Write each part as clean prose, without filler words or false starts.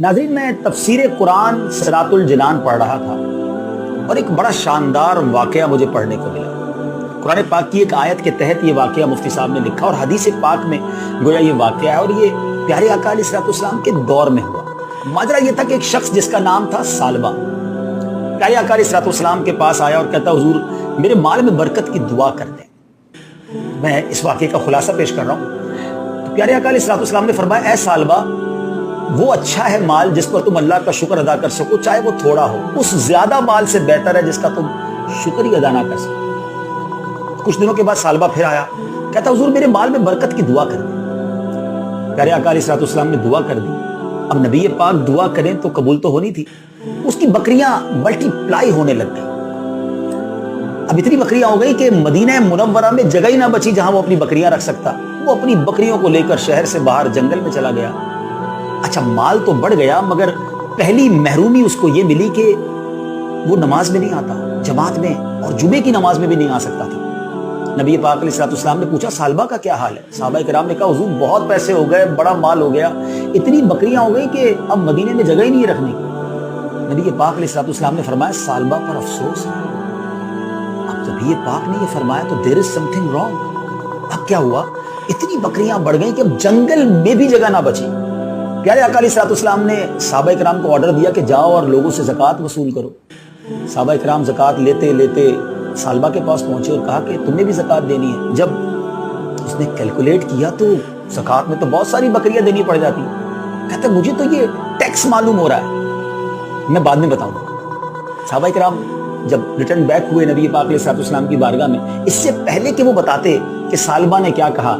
ناظرین، میں تفسیر قرآن صراط الجنان پڑھ رہا تھا اور ایک بڑا شاندار واقعہ مجھے پڑھنے کو ملا۔ قرآن پاک کی ایک آیت کے تحت یہ واقعہ مفتی صاحب نے لکھا اور حدیث پاک میں گویا یہ واقعہ ہے، اور یہ پیارے آقا علیہ الصلوۃ والسلام کے دور میں ہوا۔ ماجرا یہ تھا کہ ایک شخص جس کا نام تھا سالبہ پیارے آقا علیہ الصلوۃ والسلام کے پاس آیا اور کہتا، حضور میرے مال میں برکت کی دعا کر دیں۔ میں اس واقعے کا خلاصہ پیش کر رہا ہوں۔ تو پیارے آقا علیہ الصلوۃ والسلام نے فرمایا، اے سالبہ، وہ اچھا ہے مال جس پر تم اللہ کا شکر ادا کر سکو، چاہے وہ تھوڑا ہو، اس زیادہ مال سے بہتر ہے جس کا تم شکر ہی ادا نہ کر سکو۔ کچھ دنوں کے بعد سالبہ پھر آیا، کہتا، حضور میرے مال میں برکت کی دعا کر دیں۔ پیارے آقا علیہ الصلوۃ والسلام نے دعا کر دی۔ اب نبی پاک دعا کریں تو قبول تو ہونی تھی۔ اس کی بکریاں ملٹی پلائی ہونے لگ گئی۔ اب اتنی بکریاں ہو گئی کہ مدینہ منورہ میں جگہ ہی نہ بچی جہاں وہ اپنی بکریاں رکھ سکتا۔ وہ اپنی بکریوں کو لے کر شہر سے باہر جنگل میں چلا گیا۔ اچھا، مال تو بڑھ گیا، مگر پہلی محرومی اس کو یہ ملی کہ وہ نماز میں نہیں آتا، جماعت میں اور جمعے کی نماز میں بھی نہیں آ سکتا تھا۔ نبی پاک علیہ الصلوۃ والسلام نے پوچھا، سالبہ کا کیا حال ہے؟ صحابہ کرام نے کہا، حضور بہت پیسے ہو گئے، بڑا مال ہو گیا، اتنی بکریاں ہو گئی کہ اب مدینے میں جگہ ہی نہیں رکھنے کی۔ نبی پاک علیہ الصلوۃ والسلام نے فرمایا، سالبہ پر افسوس ہے۔ اب نبی پاک نے یہ فرمایا تو دیر از سم تھنگ رانگ۔ اب کیا ہوا؟ اتنی بکریاں بڑھ گئیں کہ اب جنگل میں بھی جگہ نہ بچی۔ پیارے آقا علیہ الصلوۃ والسلام نے صحابہ کرام کو آرڈر دیا کہ جاؤ اور لوگوں سے زکوٰۃ وصول کرو۔ صحابہ کرام زکوٰۃ لیتے لیتے سالبہ کے پاس پہنچے اور کہا کہ تمہیں بھی زکوٰۃ دینی ہے۔ جب اس نے کیلکولیٹ کیا تو زکوٰۃ میں تو بہت ساری بکریاں دینی پڑ جاتی۔ کہتے مجھے تو یہ ٹیکس معلوم ہو رہا ہے، میں بعد میں بتاؤں گا۔ صحابہ کرام جب ریٹرن بیک ہوئے نبی پاک علیہ الصلوۃ والسلام کی بارگاہ میں، اس سے پہلے کہ وہ بتاتے کہ سالبہ نے کیا کہا،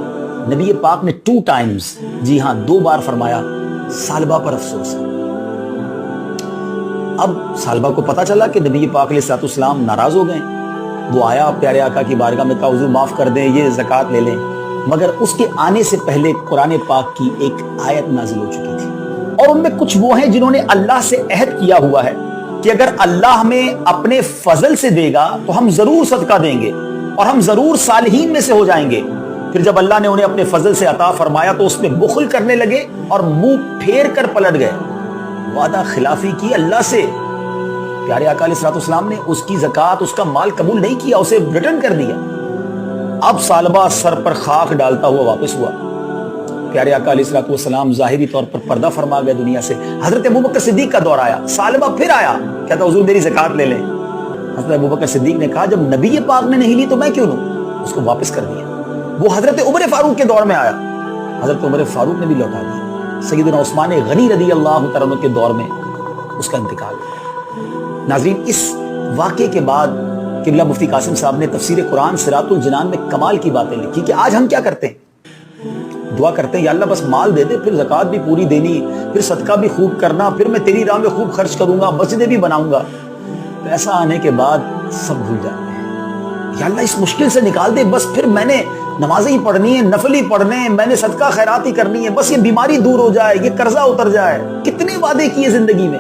نبی پاک نے 2 ٹائمز، جی ہاں 2 بار فرمایا، سالبہ پر افسوس ہے۔ اب سالبہ کو پتا چلا کہ نبی پاک علیہ الصلوۃ والسلام ناراض ہو گئے۔ وہ آیا پیارے آقا کی بارگاہ میں، کہا، حضور معاف کر دیں، یہ زکوٰۃ لے لیں۔ مگر اس کے آنے سے پہلے قرآن پاک کی ایک آیت نازل ہو چکی تھی، اور ان میں کچھ وہ ہیں جنہوں نے اللہ سے عہد کیا ہوا ہے کہ اگر اللہ ہمیں اپنے فضل سے دے گا تو ہم ضرور صدقہ دیں گے اور ہم ضرور صالحین میں سے ہو جائیں گے۔ پھر جب اللہ نے انہیں اپنے فضل سے عطا فرمایا تو اس میں بخل کرنے لگے اور منہ پھیر کر پلٹ گئے، وعدہ خلافی کی اللہ سے۔ پیارے آقا علیہ الصلوۃ والسلام نے اس کی زکوٰۃ، اس کا مال قبول نہیں کیا، اسے ریٹرن کر دیا۔ اب سالبہ سر پر خاک ڈالتا ہوا واپس ہوا۔ پیارے آقا علیہ الصلوۃ والسلام ظاہری طور پر پردہ فرما گئے دنیا سے۔ حضرت ابوبکر صدیق کا دور آیا، سالبہ پھر آیا، کہتا، حضور میری زکوٰۃ لے لیں۔ حضرت ابوبکر صدیق نے کہا، جب نبی پاک نے نہیں لی تو میں کیوں لوں؟ اس کو واپس کر دیا۔ وہ حضرت عمر فاروق کے دور میں آیا، حضرت عمر فاروق نے بھی لوٹا دیا۔ سیدنا عثمان غنی رضی اللہ تعالیٰ عنہ کے دور میں اس کا انتقال ہو گیا۔ ناظرین، اس واقعے کے بعد قبلہ مفتی قاسم صاحب نے تفسیر قرآن صراط الجنان میں کمال کی باتیں لکھی کہ آج ہم کیا کرتے ہیں؟ دعا کرتے ہیں، یا اللہ بس مال دے دے، پھر زکوٰۃ بھی پوری دینی، پھر صدقہ بھی خوب کرنا، پھر میں تیری راہ میں خوب خرچ کروں گا، مسجدیں بھی بناؤں گا۔ پیسہ آنے کے بعد سب بھول جاتے ہیں۔ یا اللہ اس مشکل سے نکال دے، بس پھر میں نے نمازیں ہی پڑھنی ہے، نفل ہی پڑھنے ہیں، میں نے صدقہ خیرات ہی کرنی ہے، بس یہ بیماری دور ہو جائے، یہ قرضہ اتر جائے۔ کتنے وعدے کیے زندگی میں،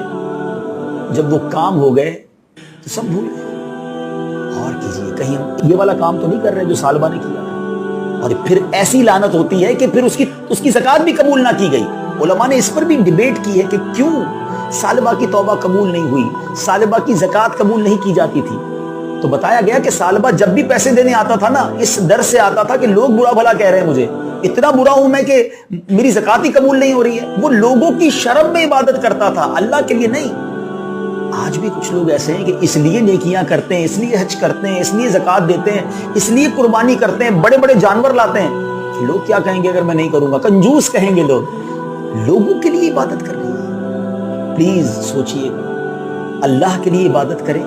جب وہ کام ہو گئے تو سب بھول گئے۔ اور کیجئے، کہیں ہم یہ والا کام تو نہیں کر رہے جو سالبہ نے کیا تھا؟ اور پھر ایسی لعنت ہوتی ہے کہ پھر اس کی زکوٰۃ بھی قبول نہ کی گئی۔ علماء نے اس پر بھی ڈیبیٹ کی ہے کہ کیوں سالبہ کی توبہ قبول نہیں ہوئی، سالبہ کی زکوٰۃ قبول نہیں کی جاتی تھی۔ تو بتایا گیا کہ سالبہ جب بھی پیسے دینے آتا تھا نا، اس ڈر سے آتا تھا کہ لوگ برا بھلا کہہ رہے ہیں مجھے، اتنا برا ہوں میں کہ میری زکوٰۃ ہی قبول نہیں ہو رہی ہے۔ وہ لوگوں کی شرم میں عبادت کرتا تھا، اللہ کے لیے نہیں۔ آج بھی کچھ لوگ ایسے ہیں کہ اس لیے نیکیاں کرتے ہیں، اس لیے حج کرتے ہیں، اس لیے زکوٰۃ دیتے ہیں، اس لیے قربانی کرتے ہیں، بڑے بڑے جانور لاتے ہیں کہ لوگ کیا کہیں گے اگر میں نہیں کروں گا، کنجوس کہیں گے لوگ۔ لوگوں کے لیے عبادت کر رہی ہے۔ پلیز سوچئے، اللہ کے لیے عبادت کریں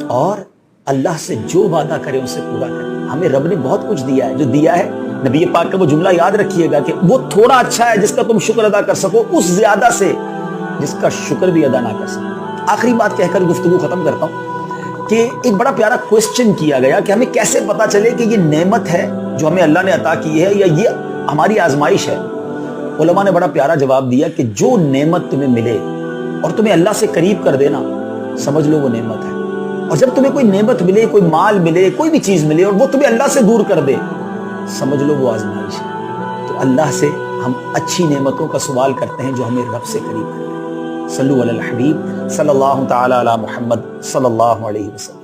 اور اللہ سے جو وعدہ کرے اسے پورا کریں۔ ہمیں رب نے بہت کچھ دیا ہے، جو دیا ہے نبی پاک کا وہ جملہ یاد رکھیے گا کہ وہ تھوڑا اچھا ہے جس کا تم شکر ادا کر سکو، اس زیادہ سے جس کا شکر بھی ادا نہ کر سکو۔ آخری بات کہہ کر گفتگو ختم کرتا ہوں کہ ایک بڑا پیارا کوسچن کیا گیا کہ ہمیں کیسے پتا چلے کہ یہ نعمت ہے جو ہمیں اللہ نے عطا کی ہے یا یہ ہماری آزمائش ہے۔ علماء نے بڑا پیارا جواب دیا کہ جو نعمت تمہیں ملے اور تمہیں اللہ سے قریب کر دینا، سمجھ لو وہ نعمت ہے۔ اور جب تمہیں کوئی نعمت ملے، کوئی مال ملے، کوئی بھی چیز ملے اور وہ تمہیں اللہ سے دور کر دے، سمجھ لو وہ آزمائش ہے۔ تو اللہ سے ہم اچھی نعمتوں کا سوال کرتے ہیں جو ہمیں رب سے قریب کرتے ہیں۔ صلو علی الحبیب صلی اللہ تعالی علی محمد صلی اللہ علیہ وسلم.